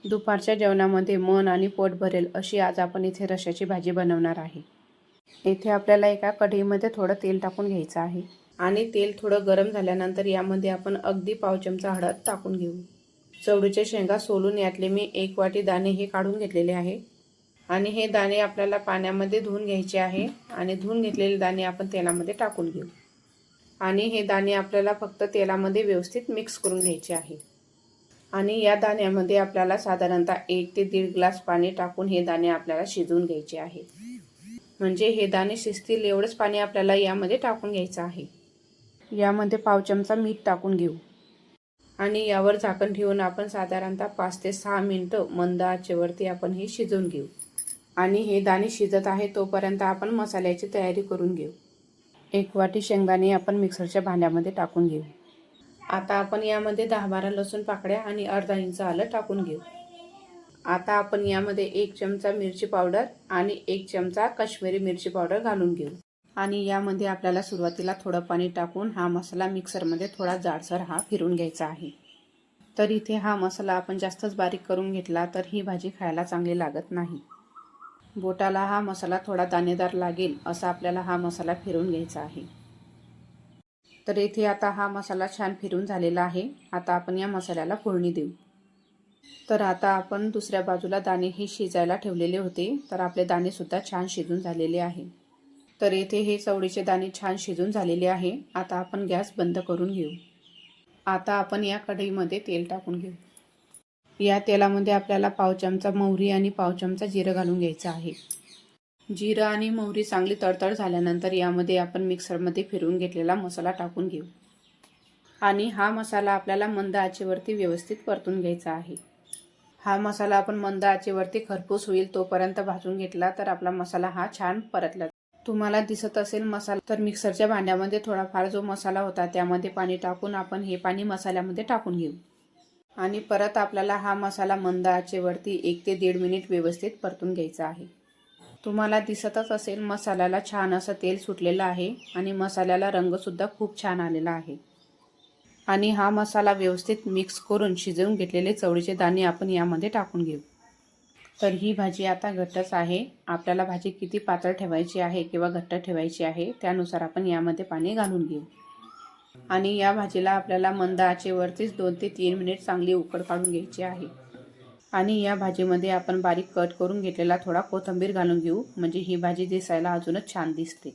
दुपारच्या जेवणामध्ये मन आणि पोट भरेल अशी आज आपण इथे रश्श्याची भाजी बनवणार आहे। इथे आपल्याला एका कढईमध्ये थोडं तेल टाकून घ्यायचं आहे आणि तेल थोडं गरम झाल्यानंतर यामध्ये आपण अगदी पाव चमचा हळद टाकून घेऊ। चवळीच्या शेंगा सोलून यातले मी 1 वाटी दाणे हे काढून घेतलेले आहे आणि हे दाणे आपल्याला पाण्यामध्ये धुवून घ्यायचे आहे आणि धुवून घेतलेले दाणे आपण तेलामध्ये टाकून घेऊ आणि हे दाणे आपल्याला फक्त तेलामध्ये व्यवस्थित मिक्स करून घ्यायचे आहे। आणि या दाण्यामध्ये आपल्याला साधारणतः 1 ते 1.5 ग्लास पाणी टाकून हे दाणे आपल्याला शिजवून घ्यायचे आहे। म्हणजे हे दाणे शिजतील एवढंच पाणी आपल्याला यामध्ये टाकून घ्यायचं आहे। यामध्ये पाव चमचा मीठ टाकून घेऊ आणि यावर झाकण ठेवून आपण साधारणतः 5 ते 6 मिनिटं मंद आचेवरती आपण हे शिजवून घेऊ आणि हे दाणे शिजत आहे तोपर्यंत आपण मसाल्याची तयारी करून घेऊ। 1 वाटी शेंगदाणे आपण मिक्सरच्या भांड्यामध्ये टाकून घेऊ। आता आपण यामध्ये 10-12 लसूण पाकळ्या आणि अर्धा इंच आलं टाकून घेऊ। आता आपण यामध्ये 1 चमचा मिरची पावडर आणि 1 चमचा काश्मीरी मिरची पावडर घालून घेऊ आणि यामध्ये आपल्याला सुरुवातीला थोडं पाणी टाकून हा मसाला मिक्सरमध्ये थोडा जाडसर फिरवून घ्यायचा आहे। तर इथे हा मसाला आपण जास्तच बारीक करून घेतला तर ही भाजी खायला चांगली लागत नाही। बोटाला हा मसाला थोडा दाणेदार लागेल असा आपल्याला हा मसाला फिरवून घ्यायचा आहे। तर इथे आता हा मसाला छान फिरून झालेला आहे। आता आपण या मसाल्याला फोडणी देऊ। तर आता आपण दुसऱ्या बाजूला दाणे हे शिजायला ठेवलेले होते तर आपले दाणे सुद्धा छान शिजून झालेले आहे। तर इथे हे चवळीचे दाणे छान शिजून झालेले आहे। आता आपण गॅस बंद करून घेऊ। आता आपण या कढईमध्ये तेल टाकून घेऊ। या तेलामध्ये आपल्याला पाव चमचा मोहरी आणि पाव चमचा जिरं घालून घ्यायचं आहे। जिरं आणि मोहरी चांगली तडतड झाल्यानंतर यामध्ये आपण मिक्सरमध्ये फिरवून घेतलेला मसाला टाकून घेऊ आणि हा मसाला आपल्याला मंद आचेवरती व्यवस्थित परतून घ्यायचा आहे। हा मसाला आपण मंद आचेवरती खरपूस होईल तोपर्यंत भाजून घेतला तर आपला मसाला हा छान परतला। तुम्हाला दिसत असेल मसाला तर मिक्सरच्या भांड्यामध्ये थोडाफार जो मसाला होता त्यामध्ये पाणी टाकून आपण हे पाणी मसाल्यामध्ये टाकून घेऊ आणि परत आपल्याला हा मसाला मंद आचेवरती 1 ते 1.5 मिनिट व्यवस्थित परतून घ्यायचा आहे। तुम्हाला दिसतच असेल मसाल्याला छान असं तेल सुटलेलं आहे आणि मसाल्याला रंग सुद्धा खूप छान आलेला आहे आणि हा मसाला व्यवस्थित मिक्स करून शिजवून घेतलेले चवळीचे दाणे आपण यामध्ये टाकून घेऊ। तर ही भाजी आता घट्टच आहे। आपल्याला भाजी किती पातळ ठेवायची आहे किंवा घट्ट ठेवायची आहे त्यानुसार आपण यामध्ये पाणी घालून घेऊ आणि या भाजीला आपल्याला मंद आचेवरतीच 2 ते 3 मिनिट चांगली उकड काढून घ्यायची आहे आणि या भाजीमध्ये आपण बारीक कट करून घेतलेला थोडा कोथिंबीर घालून घेऊ म्हणजे ही भाजी दिसायला अजूनच छान दिसते।